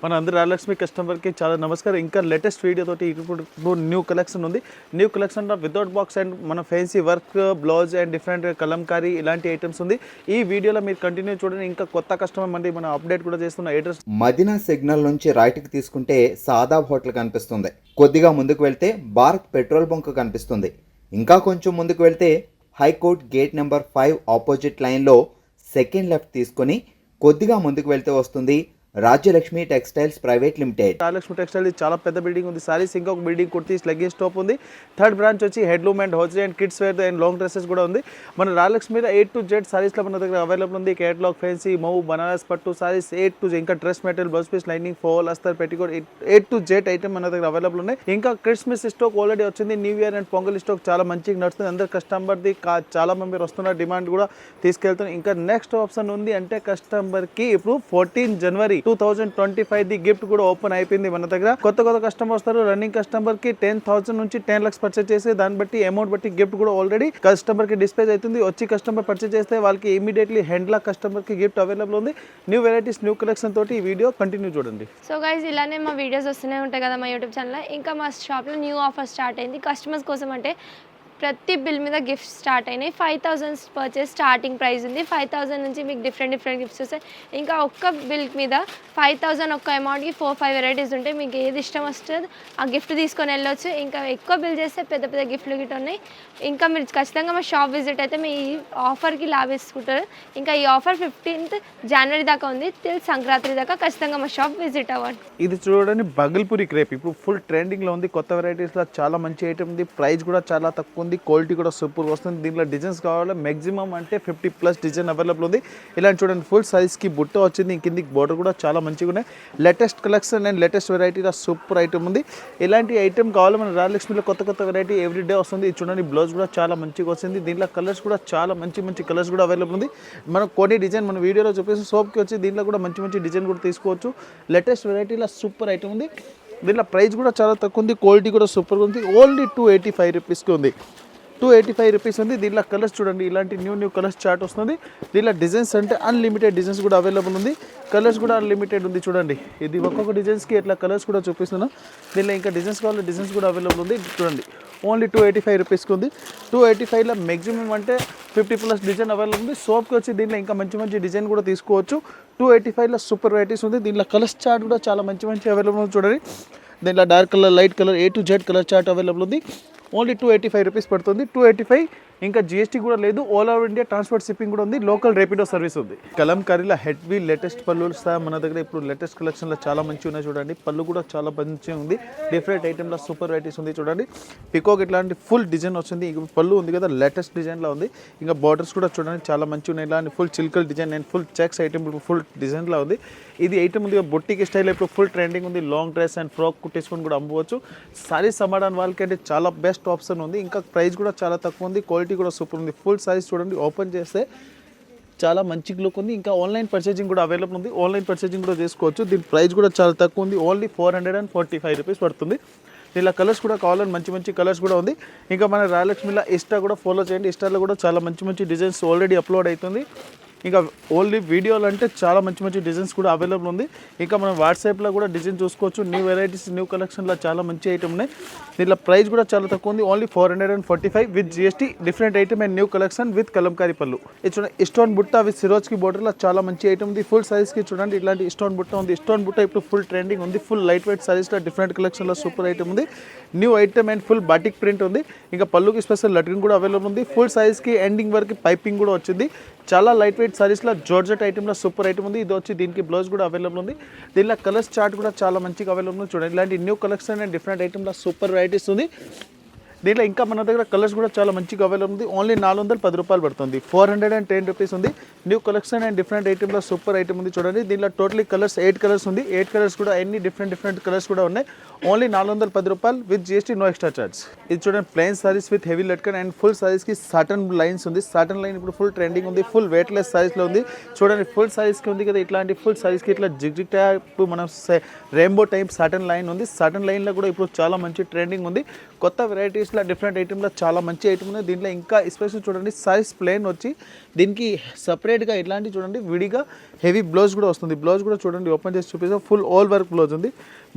మన అందరి రాయలక్ష్మి కస్టమర్కి చాలా నమస్కారం. ఇంకా లేటెస్ట్ వీడియో తోటి ఇప్పుడు న్యూ కలెక్షన్ ఉంది. న్యూ కలెక్షన్లో వితౌట్ బాక్స్ అండ్ మన fancy work blouse and different Kalamkari ఇలాంటి ఐటమ్స్ ఉంది. ఈ వీడియోలో మీరు కంటిన్యూ చూడండి. ఇంకా కొత్త కస్టమర్ మళ్ళీ మనం అప్డేట్ కూడా చేస్తున్న అడ్రస్ మదీనా సిగ్నల్ నుంచి రైట్కి తీసుకుంటే సాదాబ్ హోటల్ కనిపిస్తుంది. కొద్దిగా ముందుకు వెళ్తే భారత్ పెట్రోల్ బంక్ కనిపిస్తుంది. ఇంకా కొంచెం ముందుకు వెళ్తే హైకోర్ట్ గేట్ నెంబర్ 5 ఆపోజిట్ లైన్లో సెకండ్ లెఫ్ట్ తీసుకొని కొద్దిగా ముందుకు వెళ్తే వస్తుంది Rajyalakshmi textiles private limited. Rajyalakshmi textile చాలా పెద్ద బిల్డింగ్ ఉంది. సారీస్ ఇంకొక బిల్డింగ్ కుర్తీస్ లెగ్గిన్స్ టాప్ ఉంది. థర్డ్ బ్రాంచ్ వచ్చి హెడ్లూమ్ and hosiery and kids wear and long dresses కూడా ఉంది. మన రాజ్యలక్ష్మి A to Z సారీస్లో మన దగ్గర అవైలబుల్ ఉంది. కేటలాగ్ ఫ్యాన్సీ మౌ బనారస్ పట్టు సారీస్ A to Z, ఇంకా dress material blouse piece lining fall అస్తర్ petticoat A to Z item మన దగ్గర అవైలబుల్ ఉన్నాయి. ఇంకా క్రిస్మస్ స్టాక్ ఆల్రెడీ వచ్చింది. New year and Pongal stock చాలా మంచిగా నడుస్తుంది. అందరు కస్టమర్ది చాలా మంది వస్తున్నారు. డిమాండ్ కూడా తీసుకెళ్తున్నాం. ఇంకా నెక్స్ట్ ఆప్షన్ ఉంది అంటే కస్టమర్కి ఇప్పుడు 14 జనవరి 2025 ది గిఫ్ట్ కూడా ఓపెన్ అయిపోయింది. మన దగ్గర కొత్త కస్టమర్ వస్తారు. రన్నింగ్ కస్టమర్ కి 10,000 నుంచి 10 lakhs పర్చేస్ చేసి దాన్ని బట్టి అమౌంట్ బట్టి గిఫ్ట్ కూడా ఆల్రెడీ కస్టమర్ కి డిస్ప్లే అవుతుంది. వచ్చి కస్టమర్ పర్చేస్ చేస్తే వాళ్ళకి ఇమీడియట్లీ హ్యాండ్లా కస్టమర్ కి గిఫ్ట్ అవైలబుల్ ఉంది. న్యూ వెరైటీస్ న్యూ కలెక్షన్ తోటి ఈ వీడియో కంటిన్యూ చూడండి. సో గైస్ ఇలానే మా వీడియోస్ వస్తూనే ఉంటాయి కదా మా యూట్యూబ్ ఛానల్లో. ఇంకా మా షాప్లో న్యూ ఆఫర్ స్టార్ట్ అయింది కస్టమర్స్ కోసం. అంటే ప్రతి బిల్ మీద గిఫ్ట్స్ స్టార్ట్ అయినాయి. 5,000 పర్చేస్ స్టార్టింగ్ ప్రైస్ ఉంది. 5,000 నుంచి మీకు డిఫరెంట్ గిఫ్ట్స్ వస్తాయి. ఇంకా ఒక్క బిల్ మీద 5,000 ఒక్క అమౌంట్కి 4-5 వెరైటీస్ ఉంటాయి. మీకు ఏది ఇష్టం వస్తుంది ఆ గిఫ్ట్ తీసుకొని వెళ్ళొచ్చు. ఇంకా ఎక్కువ బిల్ చేస్తే పెద్ద గిఫ్ట్లు గిట్ ఉన్నాయి. ఇంకా మీరు ఖచ్చితంగా మా షాప్ విజిట్ అయితే మీ ఈ ఆఫర్కి లాభేసుకుంటారు. ఇంకా ఈ ఆఫర్ 15th జనవరి దాకా ఉంది. టిల్ సంక్రాంతి దాకా ఖచ్చితంగా మా షాప్ విజిట్ అవ్వండి. ఇది చూడండి బగల్పూరి క్రేప్ ఇప్పుడు ఫుల్ ట్రెండింగ్లో ఉంది. కొత్త వెరైటీస్లో చాలా మంచి ఐటమ్ ఉంది. ప్రైస్ కూడా చాలా తక్కువ ఉంది. క్వాలిటీ కూడా సూపర్ వస్తుంది. దీంట్లో డిజైన్స్ కావాలి మ్యాక్సిమం అంటే 50+ డిజైన్ అవైలబుల్ ఉంది. ఇలాంటి చూడండి ఫుల్ సైజ్కి బుట్ట వచ్చింది. కిందికి బోర్డర్ కూడా చాలా మంచిగా ఉన్నాయి. లేటెస్ట్ కలెక్షన్ అండ్ లేటెస్ట్ వెరైటీలో సూపర్ ఐటమ్ ఉంది. ఇలాంటి ఐటమ్ కావాలి మన రాజలక్ష్మిలో కొత్త వెరైటీ ఎవ్రీడే వస్తుంది. ఇది చూడండి బ్లౌజ్ కూడా చాలా మంచిగా వస్తుంది. దీంట్లో కలర్స్ కూడా చాలా మంచి కలర్స్ కూడా అవైలబుల్ ఉంది. మనం కొన్ని డిజైన్ మన వీడియోలో చూపిస్తే సోప్కి వచ్చి దీంట్లో కూడా మంచి డిజైన్ కూడా తీసుకోవచ్చు. లేటెస్ట్ వెరైటీలో సూపర్ ఐటమ్ ఉంది. దీంట్లో ప్రైస్ కూడా చాలా తక్కువ ఉంది. క్వాలిటీ కూడా సూపర్గా ఉంది. ఓన్లీ 285 రూపీస్కి ఉంది. 285 రూపీస్ ఉంది. దీంట్లో కలర్స్ చూడండి ఇలాంటి న్యూ కలర్స్ చార్ట్ వస్తుంది. దీంట్లో డిజైన్స్ అంటే అన్లిమిటెడ్ డిజైన్స్ కూడా అవైలబుల్ ఉంది. కలర్స్ కూడా అన్లిమిటెడ్ ఉంది. చూడండి ఇది ఒక్కొక్క డిజైన్స్కి ఇట్లా కలర్స్ కూడా చూపిస్తున్నాను. దీంట్లో ఇంకా డిజైన్స్ కావాలి డిజైన్స్ కూడా అవైలబుల్ ఉంది. చూడండి ఓన్లీ 285 రూపీస్కి ఉంది. 285లో మ్యాక్సిమం అంటే 50+ డిజైన్ అవైలబుల్ ఉంది. సోప్కి వచ్చి దీంట్లో ఇంకా మంచి డిజైన్ కూడా తీసుకోవచ్చు. 285లో సూపర్ వెరైటీస్ ఉంది. దీంట్లో కలర్స్ చార్ట్ కూడా చాలా మంచి అవైలబుల్ ఉంది. చూడండి దీంట్లో dark colour light colour A to Z colour chart available ఉంది. ఓన్లీ 285 రూపీస్ పడుతుంది. 285 ఇంకా GST కూడా లేదు. All over India transport shipping కూడా ఉంది. లోకల్ రేపిడో సర్వీస్ ఉంది. కలంకారీలో హెడ్వీ లేటెస్ట్ పళ్ళు మన దగ్గర ఇప్పుడు లేటెస్ట్ కలెక్షన్లో చాలా మంచిగా ఉన్నాయి. చూడండి పళ్ళు కూడా చాలా మంచిగా ఉంది. డిఫరెంట్ ఐటెంలో సూపర్ వెరైటీస్ ఉంది. చూడండి పికోక్ ఇట్లాంటి ఫుల్ డిజైన్ వచ్చింది. ఇంకా పళ్ళు ఉంది కదా లేటెస్ట్ డిజైన్లో ఉంది. ఇంకా బార్డర్స్ కూడా చూడండి చాలా మంచిగా ఉన్నాయి. ఇలాంటి ఫుల్ చిల్కల్ design and full checks item ఇప్పుడు ఫుల్ డిజైన్లో ఉంది. ఇది ఐటమ్ ఉంది బొట్టికి స్టైల్ ఇప్పుడు ఫుల్ ట్రెండింగ్ ఉంది. లాంగ్ డ్రెస్ అండ్ ఫ్రాక్ కుట్టేసుకొని కూడా అమ్మవచ్చు. సారీస్ అమ్మడానికి వాళ్ళకంటే చాలా బెస్ట్ ఆప్షన్ ఉంది. ఇంకా ప్రైస్ కూడా చాలా తక్కువ ఉంది. క్వాలిటీ కూడా సూపర్ ఉంది. ఫుల్ సైజ్ చూడండి ఓపెన్ చేస్తే చాలా మంచి లుక్ ఉంది. ఇంకా ఆన్లైన్ పర్చేజింగ్ కూడా అవైలబుల్ ఉంది. ఆన్లైన్ పర్చేజింగ్ కూడా చేసుకోవచ్చు. దీని ప్రైస్ కూడా చాలా తక్కువ ఉంది. ఓన్లీ 445 రూపీస్ పడుతుంది. ఇలా కలర్స్ కూడా కావాలని మంచి కలర్స్ కూడా ఉంది. ఇంకా మన రాయలక్ష్మిలో ఇన్స్టా కూడా ఫాలో చేయండి. ఇన్స్టాలో కూడా చాలా మంచి డిజైన్స్ ఆల్రెడీ అప్లోడ్ అవుతుంది. ఇంకా ఓన్లీ వీడియోలు అంటే చాలా మంచి డిజైన్స్ కూడా అవైలబుల్ ఉంది. ఇంకా మనం వాట్సాప్లో కూడా డిజైన్ చూసుకోవచ్చు. న్యూ వెరైటీస్ న్యూ కలెక్షన్లో చాలా మంచి ఐటమ్ ఉన్నాయి. దీంట్లో ప్రైస్ కూడా చాలా తక్కువ ఉంది. Only 445 with GST different item and new collection with Kalamkari పళ్ళు. ఇది చూడండి స్టోన్ బుట్ట విత్ సిరోజ్కి బోర్డర్లో చాలా మంచి ఐటమ్ ఉంది. ఫుల్ సైజ్కి చూడండి ఇట్లాంటి స్టోన్ బుట్ట ఉంది. స్టోన్ బుట్ట ఇప్పుడు ఫుల్ ట్రెండింగ్ ఉంది. ఫుల్ లైట్ వెయిట్ సారీస్లో డిఫరెంట్ కలెక్షన్లో సూపర్ ఐటమ్ ఉంది. New item and full batik print ఉంది. ఇంకా పళ్ళుకి స్పెషల్ లట్కిన్ కూడా అవైలబుల్ ఉంది. ఫుల్ సైజ్కి ఎండింగ్ వరకు పైపింగ్ కూడా వచ్చింది. చాలా లైట్ వెయిట్ సారీస్లో జార్జెట్ ఐటమ్లో సూపర్ ఐటమ్ ఉంది. ఇది వచ్చి దీనికి బ్లౌజ్ కూడా అవైలబుల్ ఉంది. దీనిలో కలర్స్ చార్ట్ కూడా చాలా మంచిగా అవైలబుల్ ఉంది. చూడండి ఇలాంటి న్యూ కలెక్షన్ అండ్ డిఫరెంట్ ఐటమ్లో సూపర్ వెరైటీస్ ఉంది. దీంట్లో ఇంకా మన దగ్గర కలర్స్ కూడా చాలా మంచిగా అవైలబుల్ ఉంది. ఓన్లీ 410 రూపాయలు పడుతుంది. 410 రూపీస్ ఉంది. న్యూ కలెక్షన్ అండ్ డిఫరెంట్ ఐటమ్లో సూపర్ ఐటమ్ ఉంది. చూడండి దీంట్లో టోటలీ కలర్స్ 8 కలర్స్ ఉంది. 8 కలర్స్ కూడా అన్ని డిఫరెంట్ కలర్స్ కూడా ఉన్నాయి. ఓన్లీ 410 రూపాయలు with GST no extra charge. ఇది చూడండి ప్లెయిన్ సారీస్ విత్ హెవీ లట్కన్ అండ్ ఫుల్ సారీస్కి సాటన్ లైన్స్ ఉంది. సాటన్ లైన్ ఇప్పుడు ఫుల్ ట్రెండింగ్ ఉంది. ఫుల్ వెయిట్లెస్ సారీస్లో ఉంది. చూడండి ఫుల్ సారీస్కి ఉంది కదా ఇట్లాంటి ఫుల్ సారీస్కి ఇట్లా జిగ్ టైప్ మనం రెయిన్బో టైప్ సాటన్ లైన్ ఉంది. సాటన్ లైన్లో కూడా ఇప్పుడు చాలా మంచి ట్రెండింగ్ ఉంది. కొత్త వెరైటీస్లో సారీస్లో డిఫరెంట్ ఐటెంలో చాలా మంచి ఐటమ్ ఉన్నాయి. దీంట్లో ఇంకా ఎస్పెషల్ చూడండి సారీస్ ప్లెయిన్ వచ్చి దీనికి సపరేట్గా ఇట్లాంటి చూడండి విడిగా హెవీ బ్లౌజ్ కూడా వస్తుంది. బ్లౌజ్ కూడా చూడండి ఓపెన్ చేసి చూపిస్తే ఫుల్ ఆల్ వర్క్ బ్లౌజ్ ఉంది.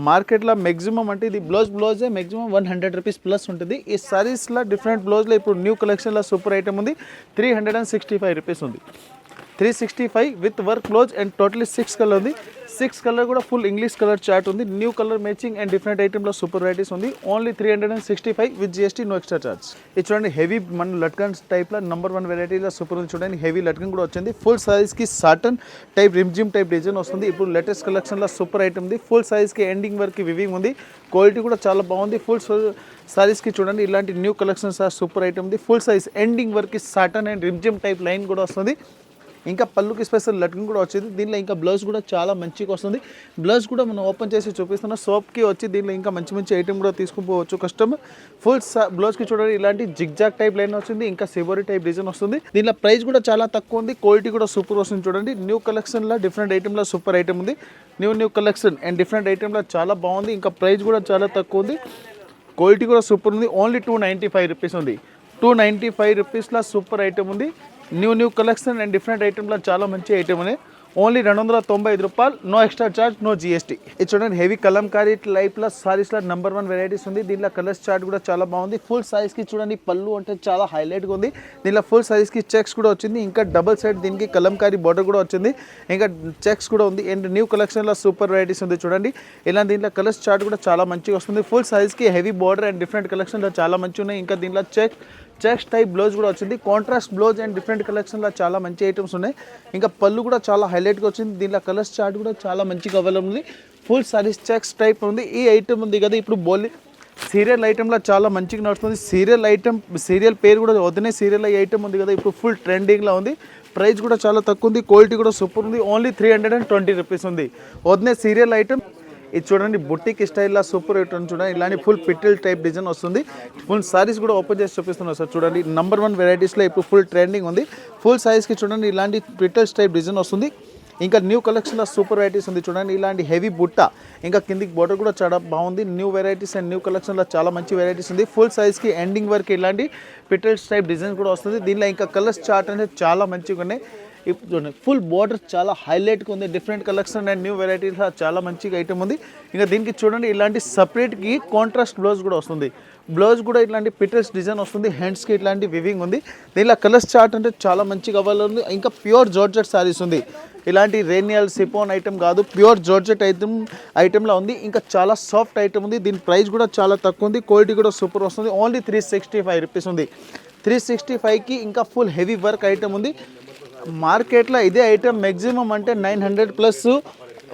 మార్కెట్లో మ్యాక్సిమం అంటే ఇది బ్లౌజే మ్యాక్సిమం 100 రూపీస్ ప్లస్ ఉంటుంది. ఈ సారీస్లో డిఫరెంట్ బ్లౌజ్లో ఇప్పుడు న్యూ కలెక్షన్లో సూపర్ ఐటమ్ ఉంది. 365 రూపీస్ ఉంది. 365 with work blouse and totally 6 colour ఉంది. 6 కలర్ కూడా ఫుల్ ఇంగ్లీష్ కలర్ చార్ట్ ఉంది. New colour matching and different ఐటెంలో సూపర్ వెరైటీస్ ఉంది. Only 365 with GST no extra charge. ఇది చూడండి హెవీ మన లట్కన్ టైప్లో నెంబర్ 1 వెరైటీలో సూపర్ ఉంది. చూడండి హెవీ లట్కన్ కూడా వచ్చింది. ఫుల్ సైజ్కి సాటన్ టైప్ రిమ్జిమ్ టైప్ డిజైన్ వస్తుంది. ఇప్పుడు లేటెస్ట్ కలెక్షన్లో సూపర్ ఐటమ్ ఉంది. ఫుల్ సైజ్కి ఎండింగ్ వరకు వివింగ్ ఉంది. క్వాలిటీ కూడా చాలా బాగుంది. ఫుల్ సారీస్కి చూడండి ఇలాంటి న్యూ కలెక్షన్స్ సూపర్ ఐటమ్ ఉంది. ఫుల్ సైజ్ ఎండింగ్ వరకు సాటన్ అండ్ రిమ్జిమ్ టైప్ లైన్ కూడా వస్తుంది. ఇంకా పళ్ళుకి స్పెషల్ లట్కన్ కూడా వచ్చింది. దీనిలో ఇంకా బ్లౌజ్ కూడా చాలా మంచిగా వస్తుంది. బ్లౌజ్ కూడా మనం ఓపెన్ చేసి చూపిస్తున్నాం. సోప్కి వచ్చి దీనిలో ఇంకా మంచి మంచి ఐటమ్ కూడా తీసుకుపోవచ్చు కస్టమర్. ఫుల్ బ్లౌజ్కి చూడండి ఇలాంటి జిగ్జాగ్ టైప్ లైన్ వచ్చింది. ఇంకా సిబోరీ టైప్ డిజైన్ వస్తుంది. దీనిలో ప్రైస్ కూడా చాలా తక్కువ ఉంది. క్వాలిటీ కూడా సూపర్ వస్తుంది. చూడండి న్యూ కలెక్షన్లో డిఫరెంట్ ఐటెంలో సూపర్ ఐటమ్ ఉంది. న్యూ కలెక్షన్ అండ్ డిఫరెంట్ ఐటెంలో చాలా బాగుంది. ఇంకా ప్రైస్ కూడా చాలా తక్కువ ఉంది. క్వాలిటీ కూడా సూపర్ ఉంది. ఓన్లీ 295 రూపీస్ ఉంది. 295 రూపీస్లో సూపర్ ఐటమ్ ఉంది. న్యూ కలెక్షన్ అండ్ డిఫరెంట్ ఐటెంలో చాలా మంచి ఐటమ్ ఉన్నాయి. ఓన్లీ 295 రూపాయలు. No extra charge, no GST. ఇది చూడండి హెవీ కలంకారీ లైఫ్లో సారీస్లో నెంబర్ 1 వెరైటీస్ ఉంది. దీనిలో కలర్స్ చార్ట్ కూడా చాలా బాగుంది. ఫుల్ సైజ్కి చూడండి పళ్ళు అంటే చాలా హైలైట్గా ఉంది. దీనిలో ఫుల్ సైజ్కి చెక్స్ కూడా వచ్చింది. ఇంకా డబుల్ సైడ్ దీనికి కలంకారీ బార్డర్ కూడా వచ్చింది. ఇంకా చెక్స్ కూడా ఉంది. అండ్ న్యూ కలెక్షన్లో సూపర్ వెరైటీస్ ఉంది. చూడండి ఇలా దీంట్లో కలర్స్ చార్ట్ కూడా చాలా మంచిగా వస్తుంది. ఫుల్ సైజ్కి హెవీ బార్డర్ అండ్ డిఫరెంట్ కలెక్షన్లో చాలా మంచిగా ఉన్నాయి. ఇంకా దీనిలో చెక్స్ టైప్ బ్లౌజ్ కూడా వచ్చింది. కాంట్రాస్ట్ బ్లౌజ్ అండ్ డిఫరెంట్ కలెక్షన్లో చాలా మంచి ఐటమ్స్ ఉన్నాయి. ఇంకా పళ్ళు కూడా చాలా హైలైట్గా వచ్చింది. దీనిలో కలర్స్ చార్ట్ కూడా చాలా మంచిగా అవైలబుల్ ఉంది. ఫుల్ సారీస్ చెక్స్ టైప్ ఉంది. ఈ ఐటమ్ ఉంది కదా ఇప్పుడు సీరియల్ ఐటెంలో చాలా మంచిగా నడుస్తుంది. సీరియల్ పేరు కూడా వదిలే సీరియల్ ఐటమ్ ఉంది కదా ఇప్పుడు ఫుల్ ట్రెండింగ్లో ఉంది. ప్రైస్ కూడా చాలా తక్కువ ఉంది. క్వాలిటీ కూడా సూపర్ ఉంది. ఓన్లీ 320 రూపీస్ ఉంది. వదిలే సీరియల్ ఐటమ్. ఇది చూడండి బుట్టిక్ స్టైల్లో సూపర్ ఐటమ్ చూడండి. ఇలాంటి ఫుల్ పిటిల్ టైప్ డిజైన్ వస్తుంది. ఫుల్ సారీస్ కూడా ఓపెన్ చేసి చూపిస్తున్నాం సార్. చూడండి నెంబర్ 1 వెరైటీస్లో ఇప్పుడు ఫుల్ ట్రెండింగ్ ఉంది. ఫుల్ సైజ్కి చూడండి ఇలాంటి పిటిల్స్ టైప్ డిజైన్ వస్తుంది. ఇంకా న్యూ కలెక్షన్లో సూపర్ వెరైటీస్ ఉంది. చూడండి ఇలాంటి హెవీ బుట్ట ఇంకా కిందికి బోర్డర్ కూడా చాలా బాగుంది. న్యూ వెరైటీస్ అండ్ న్యూ కలెక్షన్లో చాలా మంచి వెరైటీస్ ఉంది. ఫుల్ సైజ్కి ఎండింగ్ వరకు ఇలాంటి పిటిల్స్ టైప్ డిజైన్ కూడా వస్తుంది. దీనిలో ఇంకా కలర్స్ చార్ట్ అనేది చాలా మంచిగా ఉన్నాయి. ఇప్పుడు చూడండి ఫుల్ బార్డర్ చాలా హైలైట్గా ఉంది. Different collection and new varieties చాలా మంచిగా ఐటమ్ ఉంది. ఇంకా దీనికి చూడండి ఇలాంటి సపరేట్కి కాంట్రాస్ట్ బ్లౌజ్ కూడా వస్తుంది. బ్లౌజ్ కూడా ఇట్లాంటి పిటర్స్ డిజైన్ వస్తుంది. హ్యాండ్స్కి ఇట్లాంటి వివింగ్ ఉంది. దీనిలో కలర్స్ చార్ట్ అంటే చాలా మంచిగా అవైలబుల్ ఉంది. ఇంకా ప్యూర్ జార్జెట్ సారీస్ ఉంది. ఇలాంటి రేనియల్ సిపోన్ ఐటమ్ కాదు, ప్యూర్ జార్జెట్ ఐటమ్లో ఉంది. ఇంకా చాలా సాఫ్ట్ ఐటమ్ ఉంది. దీని ప్రైస్ కూడా చాలా తక్కువ ఉంది. క్వాలిటీ కూడా సూపర్ వస్తుంది. ఓన్లీ 365 రూపీస్ ఉంది. 365కి ఇంకా ఫుల్ హెవీ వర్క్ ఐటమ్ ఉంది. మార్కెట్లో ఇదే ఐటమ్ మ్యాక్సిమం అంటే 900 ప్లస్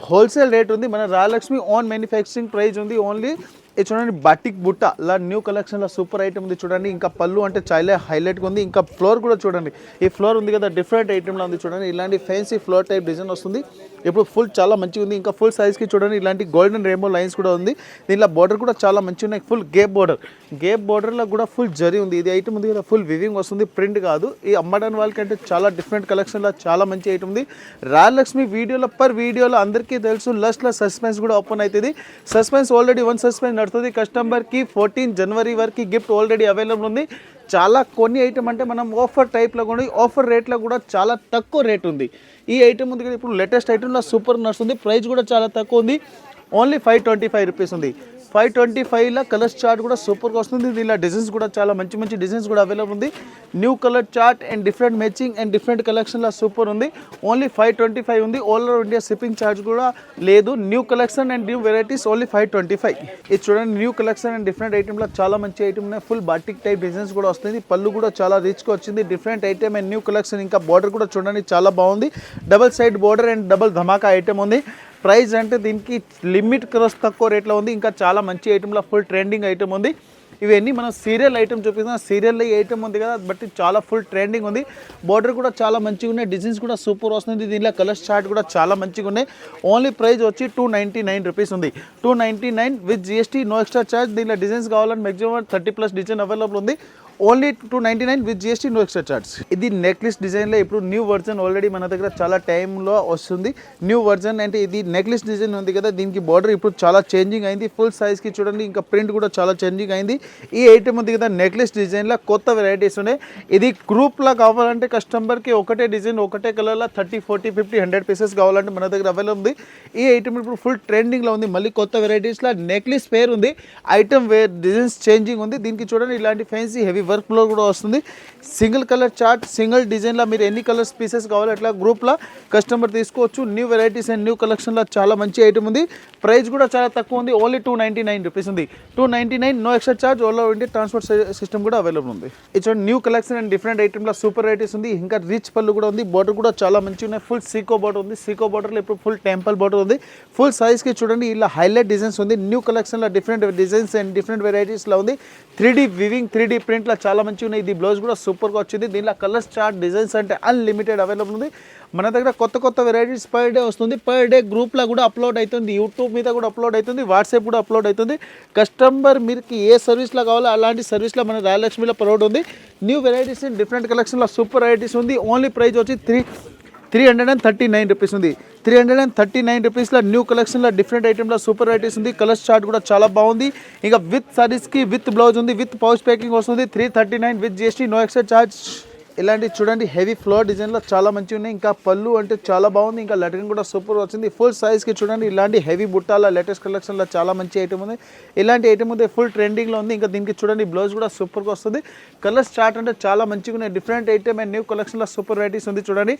హోల్సేల్ రేట్ ఉంది. మన రాయలక్ష్మి ఓన్ మ్యానుఫ్యాక్చరింగ్ ప్రైస్ ఉంది. ఓన్లీ ఇది చూడండి బాటిక్ బుట్ట ఇలా న్యూ కలెక్షన్లో సూపర్ ఐటమ్ ఉంది. చూడండి ఇంకా పళ్ళు అంటే చాలా హైలైట్గా ఉంది. ఇంకా ఫ్లోర్ కూడా చూడండి. ఈ ఫ్లోర్ ఉంది కదా డిఫరెంట్ ఐటమ్లో ఉంది. చూడండి ఇలాంటి ఫ్యాన్సీ ఫ్లోర్ టైప్ డిజైన్ వస్తుంది. ఇప్పుడు ఫుల్ చాలా మంచిగా ఉంది. ఇంకా ఫుల్ సైజ్కి చూడండి ఇలాంటి గోల్డెన్ రెయిన్బో లైన్స్ కూడా ఉంది. దీనిలో బార్డర్ కూడా చాలా మంచిగా ఉన్నాయి. ఫుల్ గేప్ బార్డర్లో కూడా ఫుల్ జరీ ఉంది. ఇది ఐటమ్ ఉంది కదా ఫుల్ వివింగ్ వస్తుంది. ప్రింట్ కాదు. ఈ అమ్మడానికి వాళ్ళకంటే చాలా డిఫరెంట్ కలెక్షన్లో చాలా మంచి ఐటమ్ ఉంది. రాయలక్ష్మి వీడియోలో అందరికీ తెలుసు. లాస్ట్లో సస్పెన్స్ కూడా ఓపెన్ అవుతుంది. సస్పెన్స్ ఆల్రెడీ 1 సస్పెన్స్ నడుస్తుంది. కస్టమర్కి 14 జనవరి వరకు గిఫ్ట్ ఆల్రెడీ అవైలబుల్ ఉంది. చాలా కొన్ని ఐటమ్ అంటే మనం ఆఫర్ టైప్లో కూడా ఆఫర్ రేట్లో కూడా చాలా తక్కువ రేట్ ఉంది. ఈ ఐటమ్ ఉంది కదా ఇప్పుడు లేటెస్ట్ ఐటమ్లో సూపర్ నడుస్తుంది. ప్రైస్ కూడా చాలా తక్కువ ఉంది. ఓన్లీ 525 రూపీస్ ఉంది. 525లో కలర్స్ చార్ట్ కూడా సూపర్గా వస్తుంది. దీనిలో డిజైన్స్ కూడా చాలా మంచి డిజైన్స్ కూడా అవైలబుల్ ఉంది. New colour chart and different matching and different కలెక్షన్లో సూపర్ ఉంది. ఓన్లీ 525 ఉంది. All over India shipping charge కూడా లేదు. New collection and new varieties only 525. ఇది చూడండి న్యూ కలెక్షన్ అండ్ డిఫరెంట్ ఐటమ్లో చాలా మంచి ఐటమ్ ఉన్నాయి. ఫుల్ బాటిక్ టైప్ డిజైన్స్ కూడా వస్తుంది. పళ్ళు కూడా చాలా రిచ్గా వచ్చింది. Different item and new collection. ఇంకా బార్డర్ కూడా చూడండి చాలా బాగుంది. Double side border and double Dhamaka item ఉంది. ప్రైస్ అంటే దీనికి లిమిట్ క్రాస్ తక్కువ రేట్లో ఉంది. ఇంకా చాలా మంచి ఐటమ్లో ఫుల్ ట్రెండింగ్ ఐటమ్ ఉంది. ఇవన్నీ మనం సీరియల్ ఐటమ్ చూపిస్తున్నాం. సీరియల్లో ఐటమ్ ఉంది కదా బట్ చాలా ఫుల్ ట్రెండింగ్ ఉంది. బార్డర్ కూడా చాలా మంచిగా ఉన్నాయి. డిజైన్స్ కూడా సూపర్ వస్తుంది. దీనిలో కలర్స్ చార్ట్ కూడా చాలా మంచిగా ఉన్నాయి. ఓన్లీ ప్రైస్ వచ్చి 299 రూపీస్ ఉంది. 299 with GST no extra charge. దీనిలో డిజైన్స్ కావాలని మ్యాక్సిమం 30+ డిజైన్ అవైలబుల్ ఉంది. Only 299 with GST no extra charge. ఇది నెక్లెస్ డిజైన్లో ఇప్పుడు న్యూ వర్జన్ ఆల్రెడీ మన దగ్గర చాలా టైంలో వస్తుంది. న్యూ వర్జన్ అంటే ఇది నెక్లెస్ డిజైన్ ఉంది కదా, దీనికి బార్డర్ ఇప్పుడు చాలా చేంజింగ్ అయింది. ఫుల్ సైజ్కి చూడండి, ఇంకా ప్రింట్ కూడా చాలా చేంజింగ్ అయింది. ఈ ఐటమ్ ఉంది కదా నెక్లెస్ డిజైన్లో కొత్త వెరైటీస్ ఉన్నాయి. ఇది గ్రూప్లా కావాలంటే కస్టమర్కి ఒకటే డిజైన్ ఒకటే కలర్లో 30, 40, 50, 100 పీసెస్ కావాలంటే మన దగ్గర అవైలబుల్ ఉంది. ఈ ఐటమ్ ఇప్పుడు ఫుల్ ట్రెండింగ్లో ఉంది. మళ్ళీ కొత్త వెరైటీస్లో నెక్లెస్ పేర్ ఉంది, ఐటమ్ వేర్ డిజైన్స్ చేంజింగ్ ఉంది. దీనికి చూడండి ఇలాంటి ఫ్యాన్సీ హెవీ వర్క్లో కూడా వస్తుంది. సింగిల్ కలర్ చార్ట్, సింగిల్ డిజైన్లో మీరు ఎన్ని కలర్స్ పీసెస్ కావాలి అట్లా గ్రూప్లో కస్టమర్ తీసుకోవచ్చు. న్యూ వెరైటీస్ అండ్ న్యూ కలెక్షన్లో చాలా మంచి ఐటమ్ ఉంది. ప్రైస్ కూడా చాలా తక్కువ ఉంది, ఓన్లీ 299 రూపీస్ ఉంది. 299 no extra charge. All over India transport system కూడా అవైలబుల్ ఉంది. ఇది న్యూ కలెక్షన్ అండ్ డిఫరెంట్ ఐటమ్లో సూపర్ వెరైటీస్ ఉంది. ఇంకా రిచ్ పళ్ళు కూడా ఉంది. బార్డర్ కూడా చాలా మంచిగా ఉన్నాయి. ఫుల్ సీకో బార్డర్ ఉంది. సీకో బార్డర్లో ఇప్పుడు ఫుల్ టెంపుల్ బార్డర్ ఉంది. ఫుల్ సైజ్కి చూడండి ఇలా హైలైట్ డిజైన్స్ ఉంది. న్యూ కలెక్షన్లో డిఫరెంట్ డిజైన్స్ అండ్ డిఫరెంట్ వెరైటీస్లో ఉంది. 3D వివింగ్ 3D ప్రింట్లో చాలా మంచిగా ఉన్నాయి. ఇది బ్లౌజ్ కూడా సూపర్గా వచ్చింది. దీనిలో కలర్స్ చార్ట్ డిజైన్స్ అంటే అన్లిమిటెడ్ అవైలబుల్ ఉంది. మన దగ్గర కొత్త కొత్త వెరైటీస్ పర్ డే వస్తుంది. పర్ డే గ్రూప్లో కూడా అప్లోడ్ అవుతుంది, యూట్యూబ్ మీద కూడా అప్లోడ్ అవుతుంది, వాట్సాప్ కూడా అప్లోడ్ అవుతుంది. కస్టమర్ మీకు ఏ సర్వీస్లో కావాలో అలాంటి సర్వీస్లో మన రాయలక్ష్మిలో ప్రొవైడ్ ఉంది. న్యూ వెరైటీస్ డిఫరెంట్ కలెక్షన్లో సూపర్ వెరైటీస్ ఉంది. ఓన్లీ ప్రైస్ వచ్చి 339 రూపీస్ ఉంది. 339 రూపీస్లో న్యూ కలెక్షన్లో డిఫరెంట్ ఐటమ్లో సూపర్ వెరైటీస్ ఉంది. కలర్స్ చార్ట్ కూడా చాలా బాగుంది. ఇంకా విత్ సారీస్కి విత్ బ్లౌజ్ ఉంది, విత్ పౌచ్ ప్యాకింగ్ వస్తుంది. 339 with GST no extra charge. ఇలాంటి చూడండి హెవీ ఫ్లోర్ డిజైన్లో చాలా మంచిగా ఉన్నాయి. ఇంకా పళ్ళు అంటే చాలా బాగుంది. ఇంకా లెటరింగ్ కూడా సూపర్ వచ్చింది. ఫుల్ సైజ్కి చూడండి ఇలాంటి హెవీ బుట్టాల లేటెస్ట్ కలెక్షన్లో చాలా మంచి ఐటమ్ ఉంది. ఇలాంటి ఐటమ్ ఉంది ఫుల్ ట్రెండింగ్లో ఉంది. ఇంకా దీనికి చూడండి బ్లౌజ్ కూడా సూపర్గా వస్తుంది. కలర్స్ చార్ట్ అంటే చాలా మంచిగా ఉన్నాయి. డిఫరెంట్ ఐటమ్ అండ్ న్యూ కలెక్షన్లో సూపర్ వెరైటీస్ ఉంది. చూడండి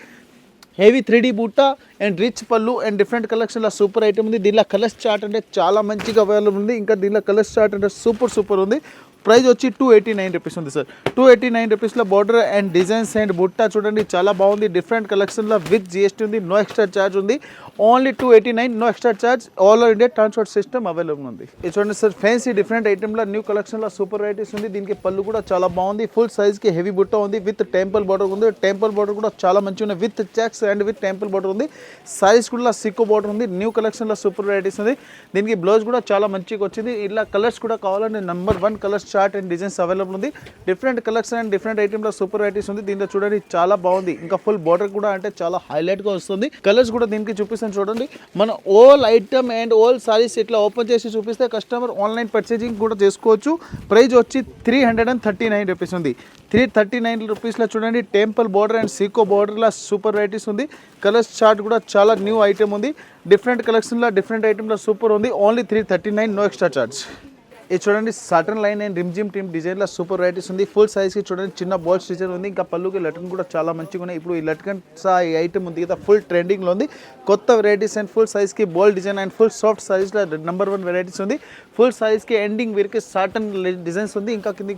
హెవీ 3D బూటా అండ్ రిచ్ పళ్ళు అండ్ డిఫరెంట్ కలెక్షన్లో సూపర్ ఐటమ్ ఉంది. దీనిలో కలర్స్ చార్ట్ అంటే చాలా మంచిగా అవైలబుల్ ఉంది. ఇంకా దీనిలో కలర్స్ చార్ట్ అంటే సూపర్ ఉంది. ప్రైస్ వచ్చి 289 రూపీస్ ఉంది సార్. 289 రూపీస్లో border and designs and Butta చూడండి చాలా బాగుంది. డిఫరెంట్ కలెక్షన్లో విత్ జిఎస్టీ ఉంది, నో ఎక్స్ట్రా ఛార్జ్ ఉంది. Only 289 no extra charge. All over India transport system available ఉంది. ఇది చూడండి సార్ ఫ్యాన్సీ డిఫరెంట్ ఐటమ్లో న్యూ కలెక్షన్లో సూపర్ వెరైటీస్ ఉంది. దీనికి పళ్ళు కూడా చాలా బాగుంది. ఫుల్ సైజ్కి హెవీ బుట్ట ఉంది, విత్ టెంపుల్ బార్డర్ ఉంది. టెంపుల్ బార్డర్ కూడా చాలా మంచిగా ఉంది, with checks and with temple border ఉంది. సైజ్ కూడా సిక్కో బార్డర్ ఉంది. న్యూ కలెక్షన్లో సూపర్ వెరైటీస్ ఉంది. దీనికి బ్లౌజ్ కూడా చాలా మంచిగా వచ్చింది. ఇలా కలర్స్ కూడా కావాలంటే number 1 colours chart and designs available ఉంది. డిఫరెంట్ కలెక్షన్ అండ్ డిఫరెంట్ ఐటమ్లో సూపర్ వెరైటీస్ ఉంది. దీంట్లో చూడండి చాలా బాగుంది. ఇంకా ఫుల్ బార్డర్ కూడా అంటే చాలా హైలైట్గా వస్తుంది. కలర్స్ కూడా దీనికి చూపిస్తాను చూడండి. మన all item and all saris ఇట్లా ఓపెన్ చేసి చూపిస్తే కస్టమర్ ఆన్లైన్ పర్చేజింగ్ కూడా చేసుకోవచ్చు. ప్రైస్ వచ్చి 339 రూపీస్ ఉంది. 339 రూపీస్లో చూడండి టెంపుల్ బార్డర్ అండ్ సీకో బార్డర్లో సూపర్ వెరైటీస్ ఉంది. కలర్స్ చార్ట్ కూడా చాలా న్యూ ఐటమ్ ఉంది. డిఫరెంట్ కలెక్షన్లో డిఫరెంట్ ఐటమ్లో సూపర్ ఉంది. Only 339 no extra charge. ఇది చూడండి Saturn line and Rimjhim team డిజైన్లో సూపర్ వెరైటీస్ ఉంది. ఫుల్ సైజ్కి చూడండి చిన్న బాల్స్ డిజైన్ ఉంది. ఇంకా పళ్ళుకి లటకన్ కూడా చాలా మంచిగా ఉన్నాయి. ఇప్పుడు ఈ లటకన్ ఈ ఐటమ్ ఉంది కదా ఫుల్ ట్రెండింగ్లో ఉంది. కొత్త వెరైటీస్ అండ్ ఫుల్ సైజ్కి ball design and full soft సైజ్లో నెంబర్ 1 వెరైటీస్ ఉంది. ఫుల్ సైజ్కి ఎండింగ్ వీరికి సాటర్న్ డిజైన్స్ ఉంది. ఇంకా కింద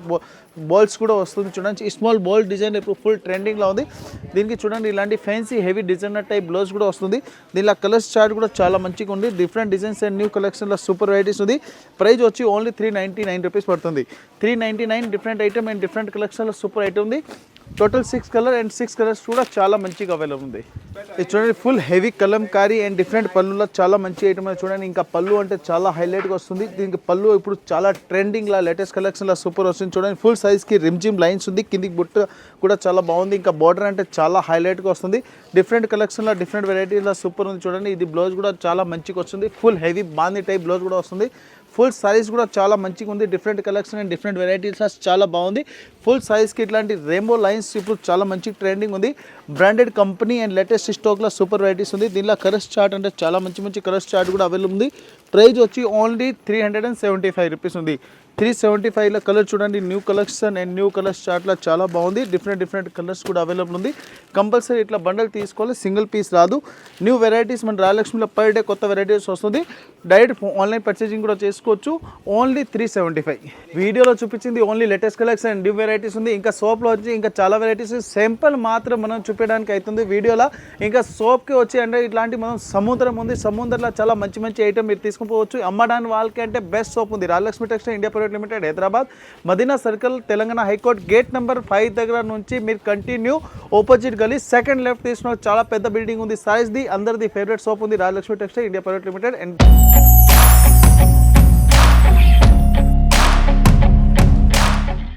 బాల్స్ కూడా వస్తుంది. చూడండి స్మాల్ బాల్ డిజైన్ ఇప్పుడు ఫుల్ ట్రెండింగ్లో ఉంది. దీనికి చూడండి ఇలాంటి fancy heavy designer type blouse కూడా వస్తుంది. దీనిలో కలర్స్ చార్ట్ కూడా చాలా మంచిగా ఉంది. డిఫరెంట్ డిజైన్స్ అండ్ న్యూ కలెక్షన్లో సూపర్ వెరైటీస్ ఉంది. ప్రైస్ వచ్చి ఓన్లీ 399 రూపీస్ పడుతుంది. 399 డిఫరెంట్ ఐటమ్ అండ్ డిఫరెంట్ కలెక్షన్లో సూపర్ ఐటమ్ ఉంది. టోటల్ 6 కలర్ అండ్ 6 కలర్స్ కూడా చాలా మంచిగా అవైలబుల్ ఉంది. ఇది చూడండి full heavy Kalamkari and different పళ్ళులో చాలా మంచి ఐటమ్ చూడండి. ఇంకా పళ్ళు అంటే చాలా హైలైట్గా వస్తుంది. దీనికి పళ్ళు ఇప్పుడు చాలా ట్రెండింగ్లా లేటెస్ట్ కలెక్షన్లో సూపర్ వస్తుంది. చూడండి ఫుల్ సైజ్కి రిమ్జిమ్ లైన్స్ ఉంది. కిందికి బుట్ట కూడా చాలా బాగుంది. ఇంకా బార్డర్ అంటే చాలా హైలైట్గా వస్తుంది. డిఫరెంట్ కలెక్షన్లో డిఫరెంట్ వెరైటీలో సూపర్ ఉంది. చూడండి ఇది బ్లౌజ్ కూడా చాలా మంచిగా వస్తుంది. ఫుల్ హెవీ బాందీ టైప్ బ్లౌజ్ కూడా వస్తుంది. ఫుల్ సైజ్ కూడా చాలా మంచిగా ఉంది. Different collection and different varieties చాలా బాగుంది. ఫుల్ సైజ్కి ఇట్లాంటి రెయిన్బో లైన్స్ ఇప్పుడు చాలా మంచి ట్రెండింగ్ ఉంది. బ్రాండెడ్ కంపెనీ అండ్ లేటెస్ట్ స్టాక్లో సూపర్ వెరైటీస్ ఉంది. దీనిలో కలర్స్ చార్ట్ అంటే చాలా మంచి కలర్స్ చార్ట్ కూడా అవైలబుల్ ఉంది. ప్రైస్ వచ్చి ఓన్లీ 375 రూపీస్ ఉంది. 375లో కలర్ చూడండి new collection and new colours చార్ట్లో చాలా బాగుంది. డిఫరెంట్ కలర్స్ కూడా అవైలబుల్ ఉంది. కంపల్సరీ ఇట్లా బండల్ తీసుకోవాలి, సింగిల్ పీస్ రాదు. న్యూ వెరైటీస్ మన రాయలక్ష్మిలో పర్ డే కొత్త వెరైటీస్ వస్తుంది. డైరెక్ట్ ఆన్లైన్ పర్చేజింగ్ కూడా చేసుకోవచ్చు. ఓన్లీ 375. వీడియోలో చూపించింది only latest collection and new varieties ఉంది. ఇంకా సోప్లో వచ్చి ఇంకా చాలా వెరైటీస్ సింపుల్ మాత్రం మనం చూపించడానికి అవుతుంది వీడియోలో. ఇంకా సోప్కి వచ్చి అంటే ఇట్లాంటి మనం సముద్రం ఉంది. సముద్రంలో చాలా మంచి ఐటమ్ మీరు తీసుకుపోవచ్చు. అమ్మడానికి వాళ్ళకి అంటే బెస్ట్ సోప్ ఉంది. Rayalakshmi textile India private limited, Hyderabad, Madina circle, Telangana high court gate number 5 దగ్గర నుంచి మీరు కంటిన్యూ ఆపోజిట్ గలీ సెకండ్ లెఫ్ట్ తీసుకున్న చాలా పెద్ద బిల్డింగ్ ఉంది. సైజ్ ది అందరిది ఫేవరెట్ సోప్ ఉంది. Rayalakshmi textile India private limited. And